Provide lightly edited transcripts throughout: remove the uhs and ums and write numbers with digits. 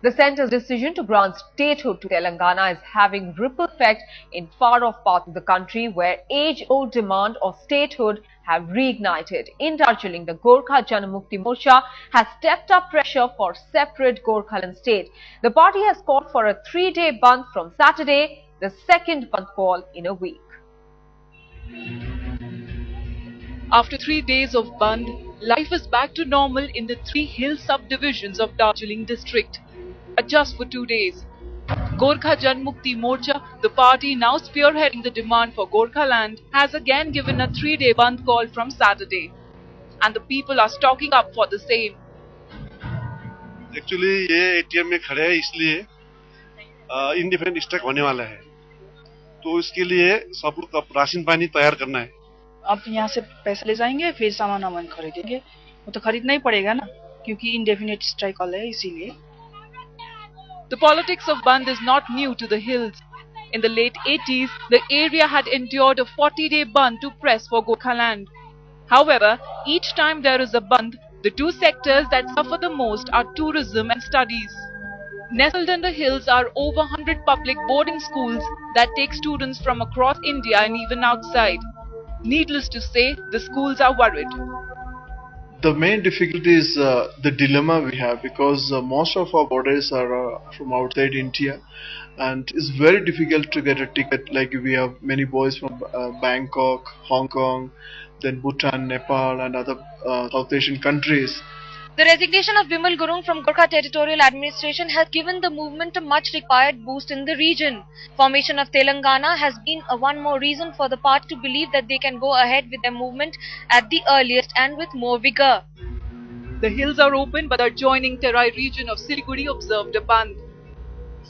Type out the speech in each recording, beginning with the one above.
The centre's decision to grant statehood to Telangana is having ripple effect in far-off parts of the country where age-old demand of statehood have reignited. In Darjeeling, the Gorkha Janamukti Morcha has stepped up pressure for separate Gorkhaland state. The party has called for a 3-day bandh from Saturday, the second bandh call in a week. After 3 days of bandh, life is back to normal in the 3 hill subdivisions of Darjeeling district. Just for 2 days. Gorkha Janmukti Morcha, the party now spearheading the demand for Gorkhaland, has again given a 3-day bandh call from Saturday. And the people are stocking up for the same. Actually, ये ATM में खड़े हैं इसलिए independent strike होने वाला है, तो इसके लिए सब लोग राशन पानी तैयार करना है। अब यहाँ से पैसे ले जाएंगे, फिर सामान खरीदेंगे, वो तो खरीदना ही पड़ेगा ना, क्योंकि इंडेफिनिट स्ट्राइक कॉल है इसीलिए। The politics of bandh is not new to the hills. In the late 80s, the area had endured a 40-day bandh to press for Gorkhaland. However, each time there is a bandh, the two sectors that suffer the most are tourism and studies. Nestled in the hills are over 100 public boarding schools that take students from across India and even outside. Needless to say, the schools are worried. The main difficulty is the dilemma we have, because most of our borders are from outside India, and it's very difficult to get a ticket. Like we have many boys from Bangkok, Hong Kong, then Bhutan, Nepal and other South Asian countries. The resignation of Bimal Gurung from Gorkha Territorial Administration has given the movement a much required boost in the region. Formation of Telangana has been one more reason for the party to believe that they can go ahead with their movement at the earliest and with more vigor. The hills are open, but the adjoining Terai region of Siliguri observed a bandh.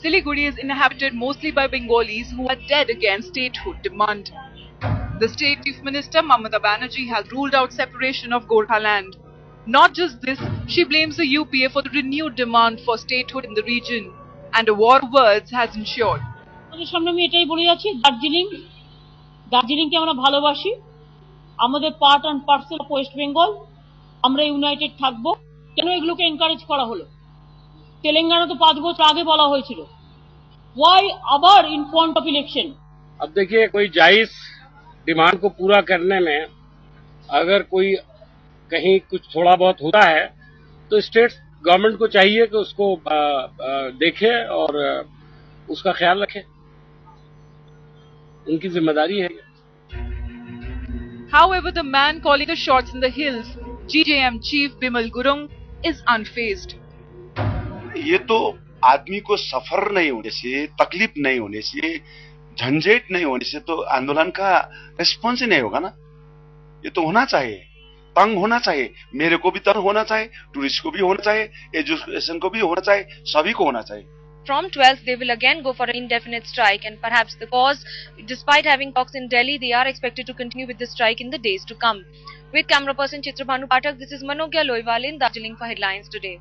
Siliguri is inhabited mostly by Bengalis who are dead against statehood demand. The State Chief Minister Mamata Banerjee has ruled out separation of Gorkhaland. Not just this, she blames the UPA for the renewed demand for statehood in the region, and a war of words has ensured. সামনে আমি এটাই বলে যাচ্ছি, দার্জিলিংকে আমরা ভালোবাসি, আমাদের part and parcel of West Bengal, আমরা United থাকবো। কেন এগুলোকে এনকারেজ করা হলো? তেলেঙ্গানা তো 5 বছর আগে বলা হয়েছিল। Why আবার in front of election? अब देखिए, कोई जायज डिमांड को पूरा करने में अगर कोई कहीं कुछ थोड़ा बहुत होता है तो स्टेट गवर्नमेंट को चाहिए कि उसको देखे और उसका ख्याल रखे, उनकी जिम्मेदारी है। However, the man calling the shots in the hills, GJM Chief Bimal Gurung, is unfazed. ये तो आदमी को सफर नहीं होने से, तकलीफ नहीं होने से, झंझट नहीं होने से तो आंदोलन का रिस्पॉन्स ही नहीं होगा ना। ये तो होना चाहिए, तंग होना चाहिए, मेरे को भी तंग होना चाहिए, टूरिस्ट को भी होना चाहिए, एजुकेशन को भी होना चाहिए, सभी को होना चाहिए। From 12th, they will again go for an indefinite strike, and perhaps the cause, despite having talks in Delhi, they are expected to continue with the strike in the days to come. With camera person Chitra Bhanu Pathak, this is Manogya Loiwal in Darjeeling for Headlines Today.